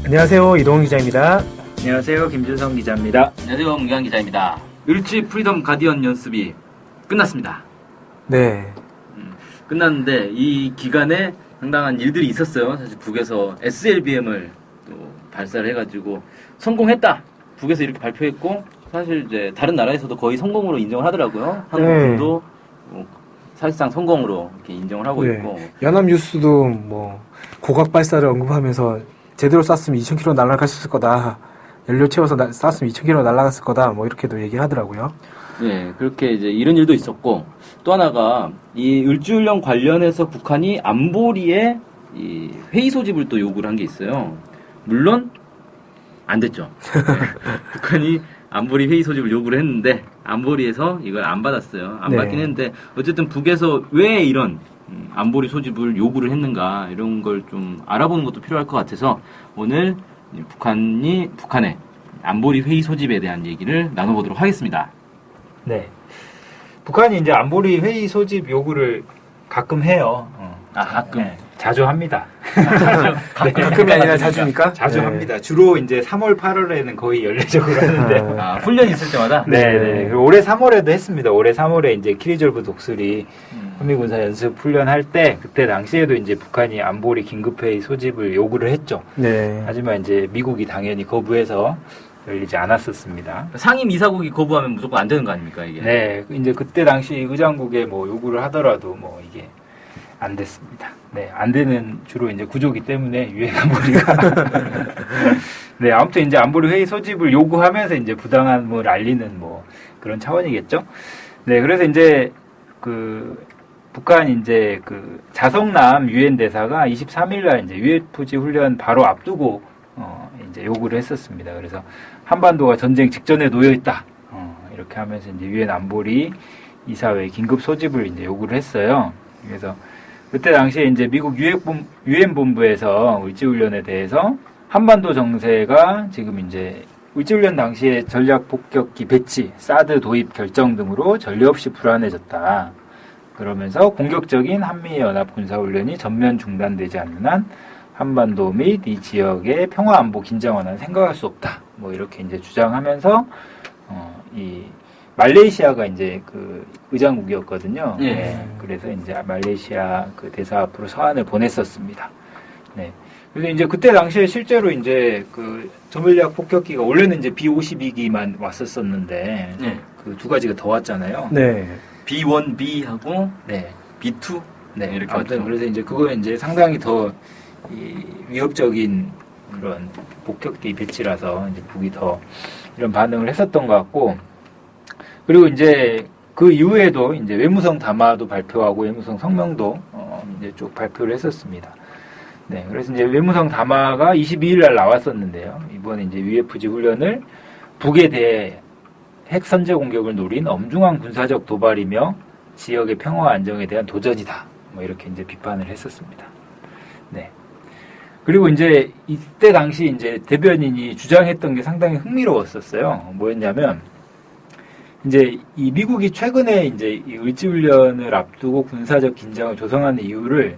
안녕하세요. 이동훈 기자입니다. 안녕하세요. 김준성 기자입니다. 안녕하세요. 문경환 기자입니다. 을지 프리덤 가디언 연습이 끝났습니다. 네. 끝났는데 이 기간에 상당한 일들이 있었어요. 사실 북에서 SLBM을 또 발사를 해가지고 성공했다. 북에서 이렇게 발표했고 사실 이제 다른 나라에서도 거의 성공으로 인정을 하더라고요. 한국도 사실상 성공으로 이렇게 인정을 하고 있고. 연합뉴스도 뭐 고각 발사를 언급하면서 제대로 쐈으면 2,000km 날아갈 수 있을 거다. 연료 채워서 쐈으면 2,000km 날아갔을 거다. 뭐 이렇게도 얘기를 하더라고요. 네, 그렇게 이제 이런 일도 있었고 또 하나가 이 을지훈련 관련해서 북한이 안보리에 이 회의 소집을 또 요구를 한 게 있어요. 물론 안 됐죠. 네, 북한이 안보리 회의 소집을 요구를 했는데 안보리에서 이걸 안 받았어요. 안 받긴 했는데 어쨌든 북에서 왜 이런 안보리 소집을 요구를 했는가 이런 걸 좀 알아보는 것도 필요할 것 같아서 오늘 북한의 안보리 회의 소집에 대한 얘기를 나눠보도록 하겠습니다. 네. 북한이 이제 안보리 회의 소집 요구를 가끔 해요. 가끔? 네, 자주 합니다. 가끔이 아니라 자주니까? 자주 합니다. 주로 이제 3월, 8월에는 거의 연례적으로 하는데. 훈련 있을 때마다? 네. 그리고 올해 3월에도 했습니다. 올해 3월에 이제 키리졸브 독수리 현미군사 연습 훈련할 때, 그때 당시에도 이제 북한이 안보리 긴급회의 소집을 요구를 했죠. 네. 하지만 이제 미국이 당연히 거부해서 열리지 않았었습니다. 상임 이사국이 거부하면 무조건 안 되는 거 아닙니까, 이게? 네. 이제 그때 당시 의장국에 뭐 요구를 하더라도 뭐 이게 안 됐습니다. 네. 안 되는 주로 이제 구조기 때문에 유엔 안보리가. 네. 아무튼 이제 안보리 회의 소집을 요구하면서 이제 부당함을 알리는 뭐 그런 차원이겠죠. 네. 그래서 이제 북한 이제 자성남 유엔 대사가 23일날 이제 UFG 훈련 바로 앞두고 이제 요구를 했었습니다. 그래서 한반도가 전쟁 직전에 놓여 있다. 이렇게 하면서 이제 유엔 안보리 이사회 긴급 소집을 이제 요구를 했어요. 그래서 그때 당시에 이제 미국 유엔 본부에서 을지훈련에 대해서 한반도 정세가 지금 이제 을지훈련 당시에 전략 폭격기 배치, 사드 도입 결정 등으로 전례 없이 불안해졌다. 그러면서 공격적인 한미연합 군사훈련이 전면 중단되지 않는 한 한반도 및 이 지역의 평화 안보 긴장 완화는 생각할 수 없다. 뭐 이렇게 이제 주장하면서 이 말레이시아가 이제 의장국이었거든요. 네. 그래서 이제 말레이시아 대사 앞으로 서한을 보냈었습니다. 네. 그래서 이제 그때 당시에 실제로 이제 전략 폭격기가 원래는 이제 B-52기만 왔었었는데 그 두 가지가 더 왔잖아요. 네. B1B하고 B2 이렇게 왔죠. 그래서 이제 그거는 이제 상당히 더 위협적인 그런 폭격기 배치라서 이제 북이 더 이런 반응을 했었던 것 같고, 그리고 이제 그 이후에도 이제 외무성 담화도 발표하고 외무성 성명도 이제 쭉 발표를 했었습니다. 네, 그래서 이제 외무성 담화가 22일 날 나왔었는데요. 이번에 이제 UFG 훈련을 북에 대해 핵 선제 공격을 노린 엄중한 군사적 도발이며 지역의 평화 안정에 대한 도전이다. 뭐 이렇게 이제 비판을 했었습니다. 네. 그리고 이제 이때 당시 이제 대변인이 주장했던 게 상당히 흥미로웠었어요. 뭐였냐면 이제 이 미국이 최근에 이제 이 을지훈련을 앞두고 군사적 긴장을 조성하는 이유를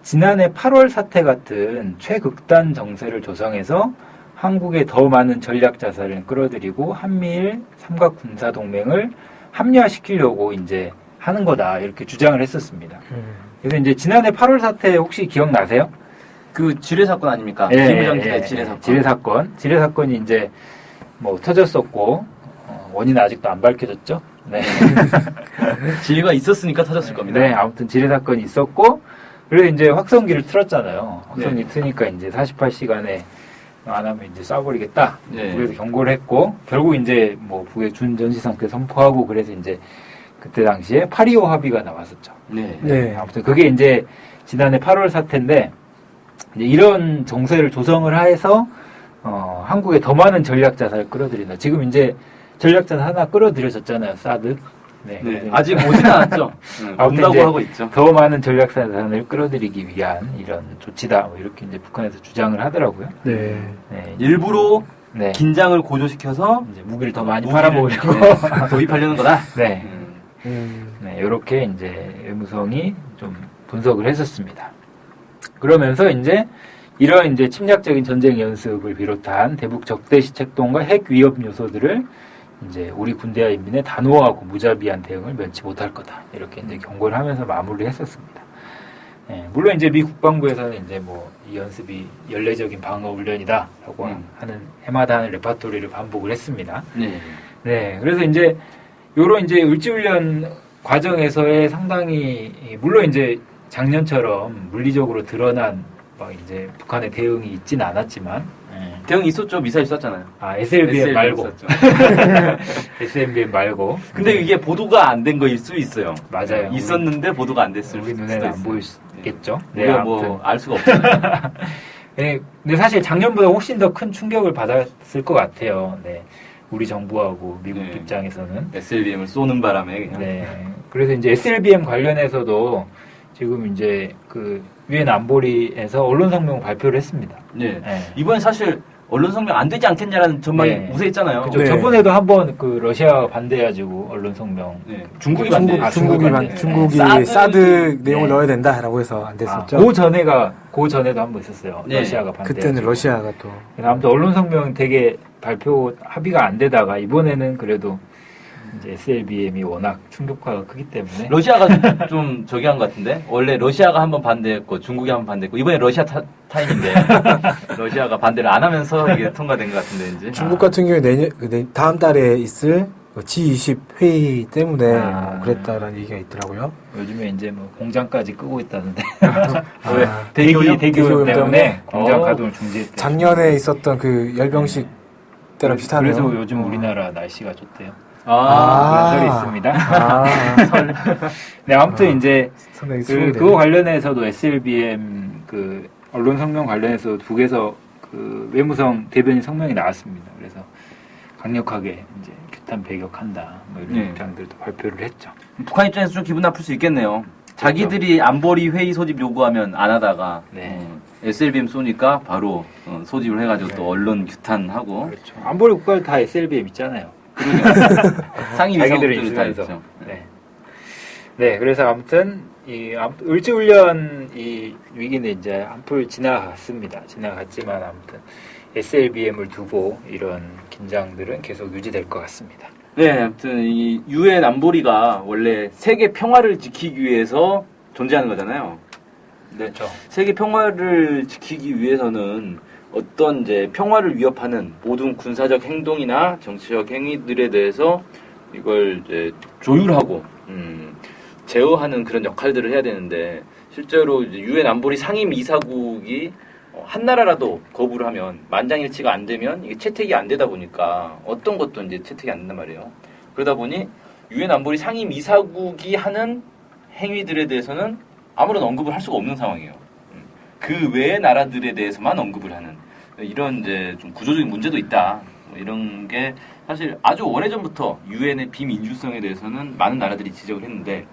지난해 8월 사태 같은 최극단 정세를 조성해서 한국에 더 많은 전략 자산을 끌어들이고 한미일 삼각 군사 동맹을 합리화시키려고 이제 하는 거다 이렇게 주장을 했었습니다. 그래서 이제 지난해 8월 사태 혹시 기억나세요? 그 지뢰 사건 아닙니까? 예, 김우정기의 지뢰 사건. 지뢰 사건이 이제 뭐 터졌었고 원인은 아직도 안 밝혀졌죠. 네. 지뢰가 있었으니까 터졌을 겁니다. 네, 아무튼 지뢰 사건이 있었고 그래서 이제 확성기를 틀었잖아요. 확성기 트니까 이제 48시간에 안 하면 이제 쏴버리겠다. 그래서 경고를 했고 결국 이제 뭐 북의 준전시 상태 선포하고 그래서 이제 그때 당시에 8.25 합의가 나왔었죠. 네. 아무튼 그게 이제 지난해 8월 사태인데 이제 이런 정세를 조성을 해서 한국에 더 많은 전략 자산을 끌어들인다. 지금 이제 전략 자산 하나 끌어들여졌잖아요. 사드. 네. 아직 오진 않았죠. 온다고 하고 있죠. 더 많은 전략 자산을 끌어들이기 위한 이런 조치다. 뭐 이렇게 이제 북한에서 주장을 하더라고요. 네. 일부러 긴장을 고조시켜서 이제 무기를 더 많이 팔아먹으려고 도입하려는 거다. 네. 이렇게 이제 외무성이 좀 분석을 했었습니다. 그러면서 이제 이런 이제 침략적인 전쟁 연습을 비롯한 대북 적대시 책동과 핵 위협 요소들을 이제 우리 군대와 인민의 단호하고 무자비한 대응을 면치 못할 거다. 이렇게 이제 경고를 하면서 마무리했었습니다. 예, 물론 이제 미 국방부에서는 이제 뭐 이 연습이 연례적인 방어 훈련이다라고 하는 해마다 하는 레파토리를 반복을 했습니다. 네. 네, 그래서 이제 요런 이제 을지훈련 과정에서의 상당히 물론 이제 작년처럼 물리적으로 드러난 막 이제 북한의 대응이 있지는 않았지만 대응 있었죠. 미사일 쐈잖아요. SLBM 말고 쐈죠. SLBM 말고 근데 이게 보도가 안 된 거일 수 있어요. 맞아요. 있었는데 보도가 안 됐을 우리 수도 눈에는 안 있어요. 보였겠죠. 우리가 뭐 알 수가 없죠. 네, 근데 사실 작년보다 훨씬 더 큰 충격을 받았을 것 같아요. 네, 우리 정부하고 미국 네. 입장에서는. SLBM을 쏘는 바람에 그냥. 네, 그래서 이제 SLBM 관련해서도 지금 이제 그 유엔 안보리에서 언론 성명 발표를 했습니다. 네. 네. 이번에 사실 언론 성명 안 되지 않겠냐라는 전망이 네. 우세했잖아요. 그죠. 네. 저번에도 한번 그 러시아가 반대해가지고 언론 성명. 네. 중국이 중국, 반대. 중국이 반대. 중국이 사드- 사드 내용을 네. 넣어야 된다라고 해서 안 됐었죠. 그 전에도 한번 있었어요. 네. 러시아가 반대. 그때는 러시아가 또 아무튼 언론 성명 되게 발표 합의가 안 되다가 이번에는 그래도 이제 SLBM이 워낙 충격파가 크기 때문에 러시아가 좀 저기 한 것 같은데 원래 러시아가 한번 반대했고 중국이 한번 반대했고 이번에 러시아 타임인데 러시아가 반대를 안 하면서 이게 통과된 것 같은데 이제 중국 같은 경우에 다음 달에 있을 G20 회의 때문에 뭐 그랬다라는 얘기가 있더라고요. 요즘에 이제 뭐 공장까지 끄고 있다는데 왜? 대기오염 대기오염 때문에 때문에? 공장 가동을 중지했대요. 작년에 있었던 그 열병식 때랑 비슷하네요. 그래서 요즘 우리나라 날씨가 좋대요. 아. 그런 설이 있습니다. 아, 네, 아무튼 이제 상당히 수긍이 그거 관련해서도 SLBM 그 언론 성명 관련해서 북에서 그 외무성 대변인 성명이 나왔습니다. 그래서 강력하게 이제 규탄 배격한다 뭐 이런 네. 입장들도 발표를 했죠. 북한 입장에서 좀 기분 나쁠 수 있겠네요. 자기들이 안보리 회의 소집 요구하면 안 하다가 네. SLBM 쏘니까 바로 소집을 해가지고 또 언론 규탄하고 그렇죠. 안보리 국가들 다 SLBM 있잖아요. 상임 자기들은 이사국들이 다 있으면서. 있죠. 네. 네, 그래서 아무튼 을지훈련 이 위기는 이제 한풀 지나갔습니다. 지나갔지만 아무튼 SLBM을 두고 이런 긴장들은 계속 유지될 것 같습니다. 네, 아무튼 이 유엔 안보리가 원래 세계 평화를 지키기 위해서 존재하는 거잖아요. 네, 그렇죠. 세계 평화를 지키기 위해서는 어떤 이제 평화를 위협하는 모든 군사적 행동이나 정치적 행위들에 대해서 이걸 이제 조율하고 제어하는 그런 역할들을 해야 되는데 실제로 유엔 안보리 상임 이사국이 한 나라라도 거부를 하면 만장일치가 안 되면 이게 채택이 안 되다 보니까 어떤 것도 이제 채택이 안 된단 말이에요. 그러다 보니 유엔 안보리 상임 이사국이 하는 행위들에 대해서는 아무런 언급을 할 수가 없는 상황이에요. 그 외의 나라들에 대해서만 언급을 하는 이런 이제 좀 구조적인 문제도 있다. 뭐 이런 게 사실 아주 오래전부터 유엔의 비민주성에 대해서는 많은 나라들이 지적을 했는데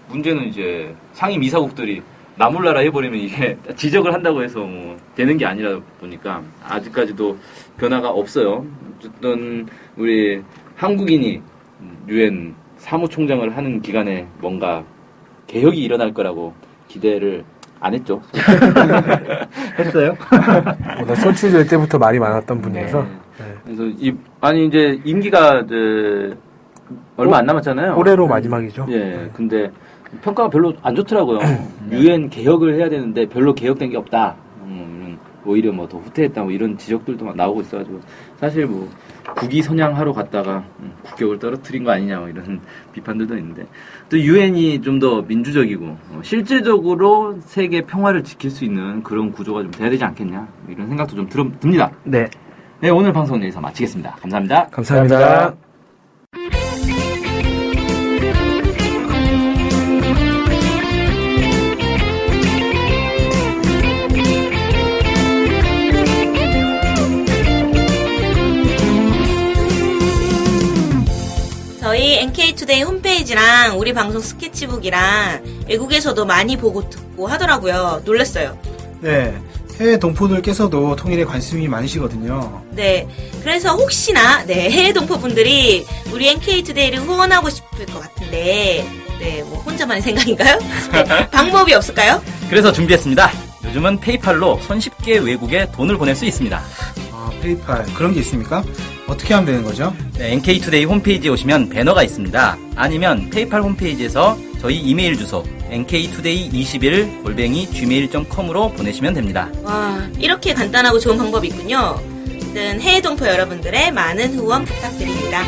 문제는 이제 상임 이사국들이 나 몰라라 해버리면 이게 지적을 한다고 해서 뭐 되는 게 아니라 보니까 아직까지도 변화가 없어요. 어쨌든 우리 한국인이 유엔 사무총장을 하는 기간에 뭔가 개혁이 일어날 거라고 기대를 안 했죠. 했어요? 워낙 선출될 때부터 말이 많았던 분이어서 네. 그래서 이제 임기가 이제 얼마 안 남았잖아요. 올해로 마지막이죠. 예, 근데 평가가 별로 안 좋더라고요. 유엔 개혁을 해야 되는데 별로 개혁된 게 없다. 오히려 뭐 더 후퇴했다. 뭐 이런 지적들도 막 나오고 있어가지고 사실 뭐 국위 선양하러 갔다가 국격을 떨어뜨린 거 아니냐 뭐 이런 비판들도 있는데 또 유엔이 좀 더 민주적이고 실질적으로 세계 평화를 지킬 수 있는 그런 구조가 좀 돼야 되지 않겠냐 이런 생각도 좀 듭니다. 네, 네, 오늘 방송은 여기서 마치겠습니다. 감사합니다. 감사합니다. 저희 NK투데이 홈페이지랑 우리 방송 스케치북이랑 외국에서도 많이 보고 듣고 하더라고요. 놀랐어요. 네, 해외 동포들께서도 통일에 관심이 많으시거든요. 네, 그래서 혹시나 해외 동포분들이 우리 NK투데이를 후원하고 싶을 것 같은데 뭐 혼자만의 생각인가요? 네, 방법이 없을까요? 그래서 준비했습니다. 요즘은 페이팔로 손쉽게 외국에 돈을 보낼 수 있습니다. 아, 페이팔. 그런 게 있습니까? 어떻게 하면 되는 거죠? 네, NK투데이 홈페이지에 오시면 배너가 있습니다. 아니면 페이팔 홈페이지에서 저희 이메일 주소 nktoday21@gmail.com으로 보내시면 됩니다. 와, 이렇게 간단하고 좋은 방법이 있군요. 하여튼 해외 동포 여러분들의 많은 후원 부탁드립니다.